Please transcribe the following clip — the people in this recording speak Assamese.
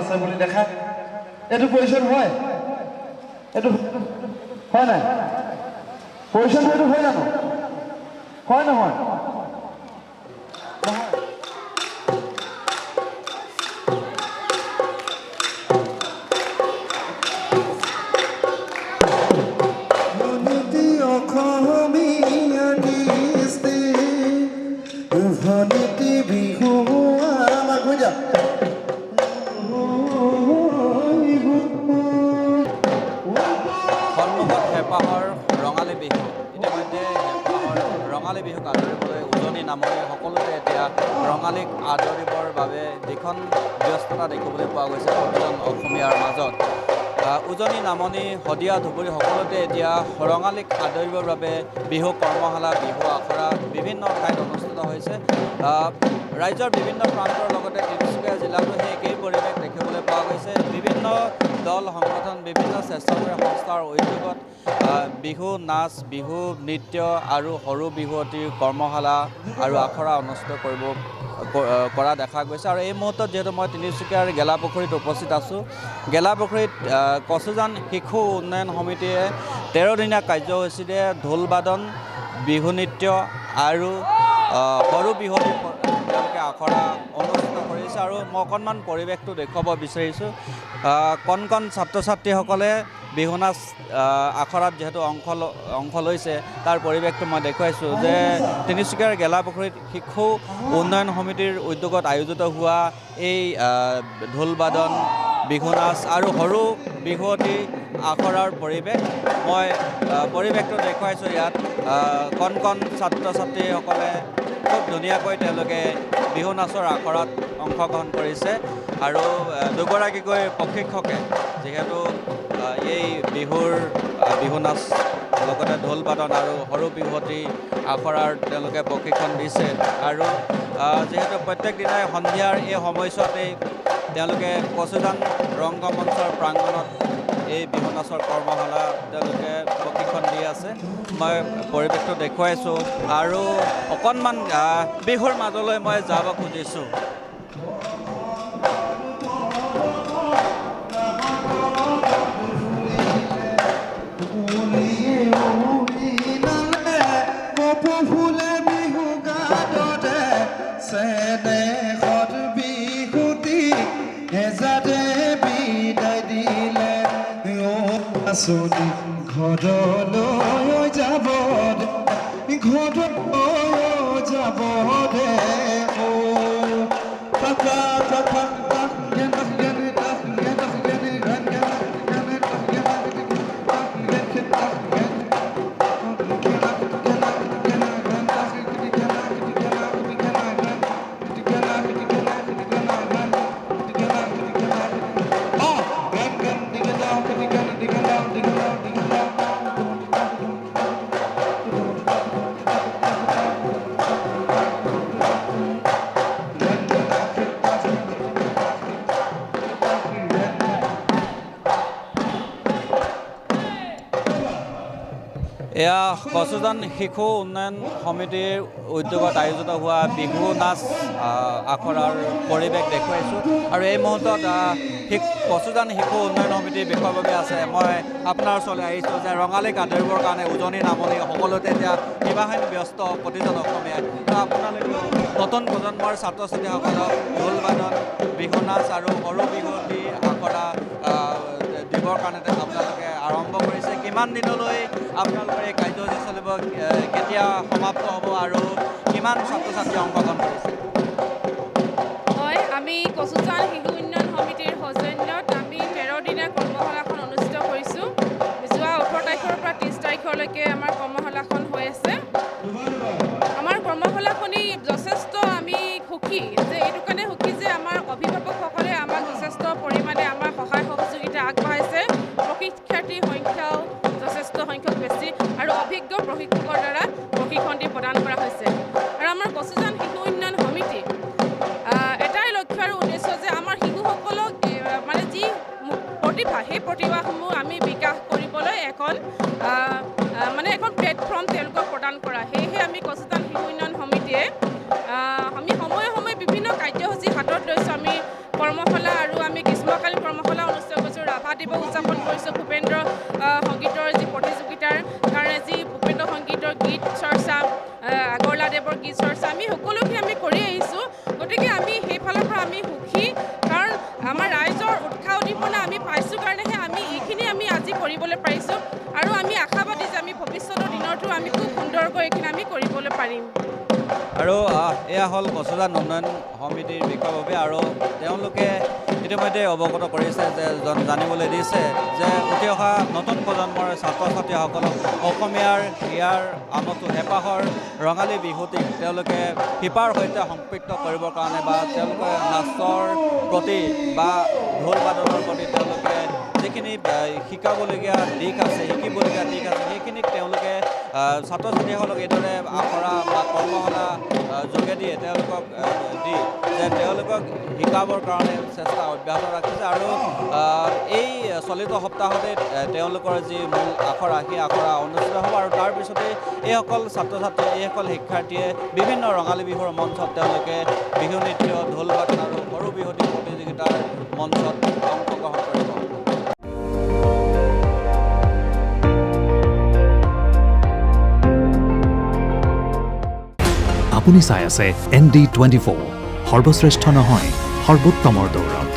আছে বুলি দেখা এইটো পজিশন হয় এইটো হয় নাই পজিশন এইটো হয় জানো হয় নহয় সন্মুখত হেঁপাহৰ ৰঙালী বিহু ইতিমধ্যে হেঁপাহৰ ৰঙালী বিহুক আদৰিবলৈ উজনি নামনি সকলোতে এতিয়া ৰঙালীক আদৰিবৰ বাবে যিখন ব্যস্ততা দেখিবলৈ পোৱা গৈছে প্ৰতিজন অসমীয়াৰ মাজত উজনি নামনি শদিয়া ধুবুৰী সকলোতে এতিয়া ৰঙালীক আদৰিবৰ বাবে বিহু কৰ্মশালা বিহু আখৰা বিভিন্ন ঠাইত অনুষ্ঠিত হৈছে ৰাজ্যৰ বিভিন্ন প্ৰান্তৰ লগতে তিনিচুকীয়া জিলাতো সেই একেই পৰিৱেশ দেখিবলৈ পোৱা গৈছে বিভিন্ন দল সংগঠন বিভিন্ন স্বেচ্ছাসেৱী সংস্থাৰ উদ্যোগত বিহু নাচ বিহু নৃত্য আৰু সৰু বিহুৱতীৰ কৰ্মশালা আৰু আখৰা অনুষ্ঠিত কৰা দেখা গৈছে আৰু এই মুহূৰ্তত যিহেতু মই তিনিচুকীয়াৰ গেলাপুখুৰীত উপস্থিত আছোঁ গেলাপুখুৰীত কচুজান শিশু উন্নয়ন সমিতিয়ে 13দিনীয়া কাৰ্যসূচীৰে ঢোল বাদন বিহু নৃত্য আৰু সৰু বিহুৱতী তেওঁলোকে আখৰা অনুষ্ঠিত কৰিছে আৰু মই অকণমান পৰিৱেশটো দেখুৱাব বিচাৰিছোঁ কণ কণ ছাত্ৰ ছাত্ৰীসকলে বিহু নাচ আখৰাত যিহেতু অংশ লৈছে তাৰ পৰিৱেশটো মই দেখুৱাইছোঁ যে তিনিচুকীয়াৰ গেলাপুখুৰীত শিশু উন্নয়ন সমিতিৰ উদ্যোগত আয়োজিত হোৱা এই ঢোল বাদন বিহু নাচ আৰু সৰু বিহুৱতী আখৰাৰ পৰিৱেশ মই পৰিৱেশটো দেখুৱাইছোঁ ইয়াত কণ কণ ছাত্ৰ ছাত্ৰীসকলে খুব ধুনীয়াকৈ তেওঁলোকে বিহু নাচৰ আখৰাত অংশগ্ৰহণ কৰিছে আৰু দুগৰাকীকৈ প্ৰশিক্ষকে যিহেতু এই বিহু নাচ লগতে ঢোল বাদন আৰু সৰু বিহুৱতী আখৰাৰ তেওঁলোকে প্ৰশিক্ষণ দিছে আৰু যিহেতু প্ৰত্যেক দিনাই সন্ধিয়াৰ এই সময়ছোৱাতেই তেওঁলোকে কচুজান ৰংগমঞ্চৰ প্ৰাংগণত এই বিহু নাচৰ কৰ্মশালা তেওঁলোকে প্ৰশিক্ষণ দি আছে মই পৰিৱেশটো দেখুৱাইছোঁ আৰু অকণমান বিহুৰ মাজলৈ মই যাব খুজিছোঁ ঘৰলৈ যাব দে এয়া কচুজান শিশু উন্নয়ন সমিতিৰ উদ্যোগত আয়োজিত হোৱা বিহু নাচ আখৰাৰ পৰিৱেশ দেখুৱাইছোঁ আৰু এই মুহূৰ্তত কচুজান শিশু উন্নয়ন সমিতিৰ বিষয়ববীয়া আছে মই আপোনাৰ ওচৰলৈ আহিছোঁ যে ৰঙালীক আদৰিবৰ কাৰণে উজনি নামনি সকলোতে এতিয়া কিবাখিনি ব্যস্ত প্ৰতিজন অসমীয়াই আপোনালোকে নতুন প্ৰজন্মৰ ছাত্ৰ ছাত্ৰীসকলক ঢোল বাদন বিহু নাচ আৰু সৰু বিহুৱতী আখৰা কৰিবৰ কাৰণে আপোনালোকে আৰম্ভ কৰিছে কিমান দিনলৈ আপোনালোকৰ এই কাৰ্যসূচী চলিব কেতিয়া সমাপ্ত হ'ব আৰু কিমান ছাত্ৰ ছাত্ৰী অংশগ্ৰহণ কৰিছে হয় আমি কচুজান শিশু উন্নয়ন সমিতিৰ সৌজন্যত আমি 13 দিনীয়া কৰ্মশালাখন অনুষ্ঠিত কৰিছোঁ যোৱা 18 তাৰিখৰ পৰা 30 তাৰিখলৈকে আমাৰ কৰ্মশালাখন হৈ আছে আমাৰ কৰ্মশালাখনি যথেষ্ট আমি সুখী যে এইটো কাৰণে সুখী যে আমাৰ অভিভাৱকসকলে আমাক যথেষ্ট পৰিমাণে আমাৰ সহায় সহযোগিতা আগবঢ়াইছে প্ৰশিক্ষাৰ্থীৰ সংখ্যাও যথেষ্ট সংখ্যক বেছি আৰু অভিজ্ঞ প্ৰশিক্ষকৰ দ্বাৰা প্ৰশিক্ষণ দি প্ৰদান কৰা হৈছে আৰু আমাৰ কচুজান শিশু উন্নয়ন সমিতি এটাই লক্ষ্য আৰু উদ্দেশ্য যে আমাৰ শিশুসকলক মানে যি প্ৰতিভা সেই প্ৰতিভাসমূহ আমি বিকাশ কৰিবলৈ এখন প্লেটফৰ্ম তেওঁলোকক প্ৰদান কৰা সেয়েহে আমি কচুজান শিশু উন্নয়ন সমিতিয়ে আমি সময়ে সময়ে বিভিন্ন কাৰ্যসূচী হাতত লৈছোঁ আমি কৰ্মশালা আৰু আমি গ্ৰীষ্মকালীন কৰ্মশালা অনুষ্ঠিত কৰিছোঁ ৰাভা দিৱস উদযাপন কৰিছোঁ ভূপেন্দ্ৰ সংগীতৰ যি প্ৰতিযোগিতাৰ কাৰণে যি ভূপেন্দ্ৰ সংগীতৰ গীত চৰ্চা আগৰৱালাদেৱৰ গীত চৰ্চা আমি সকলোখিনি আমি কৰি আহিছোঁ গতিকে আমি সেইফালৰ পৰা আমি সুখী কাৰণ আমাৰ ৰাইজৰ উৎসাহ উদ্দীপনা আমি পাইছোঁ কাৰণেহে আমি এইখিনি আমি আজি কৰিবলৈ পাৰিছোঁ আৰু আমি আশাবাদী যে আমি ভৱিষ্যতৰ দিনতো আমি খুব সুন্দৰকৈ এইখিনি আমি কৰিবলৈ পাৰিম আৰু এয়া হ'ল কচুজান উন্নয়ন সমিতিৰ বিষয়ববীয়া আৰু তেওঁলোকে ইতিমধ্যে অৱগত কৰিছে যে জানিবলৈ দিছে যে উঠি অহা নতুন প্ৰজন্মৰ ছাত্ৰ ছাত্ৰীসকলক অসমীয়াৰ ইয়াৰ আমোদটো হেঁপাহৰ ৰঙালী বিহুটিক তেওঁলোকে শিপাৰ সৈতে সম্পৃক্ত কৰিবৰ কাৰণে বা তেওঁলোকে নাচৰ প্ৰতি বা ঢোল বাদনৰ প্ৰতি তেওঁলোকে যিখিনি শিকাবলগীয়া দিশ আছে শিকিবলগীয়া দিশ আছে সেইখিনিক তেওঁলোকে ছাত্ৰ ছাত্ৰীসকলক এইদৰে আখৰা বা কৰ্মশালা যোগেদিয়ে তেওঁলোকক দি যে তেওঁলোকক শিকাবৰ কাৰণে চেষ্টা অব্যাহত ৰাখিছে আৰু এই চলিত সপ্তাহতে তেওঁলোকৰ যি মূল আখৰা সেই আখৰা অনুষ্ঠিত হ'ব আৰু তাৰপিছতেই এইসকল ছাত্ৰ ছাত্ৰী এইসকল শিক্ষাৰ্থীয়ে বিভিন্ন ৰঙালী বিহুৰ মঞ্চত তেওঁলোকে বিহু নৃত্য ঢোল বাদন আৰু সৰু বিহুৱতী প্ৰতিযোগিতাৰ মঞ্চত অংশগ্ৰহণ কৰিব আপুনি চাই আছে ND24 সৰ্বশ্ৰেষ্ঠ নহয় সৰ্বোত্তমৰ দৌৰত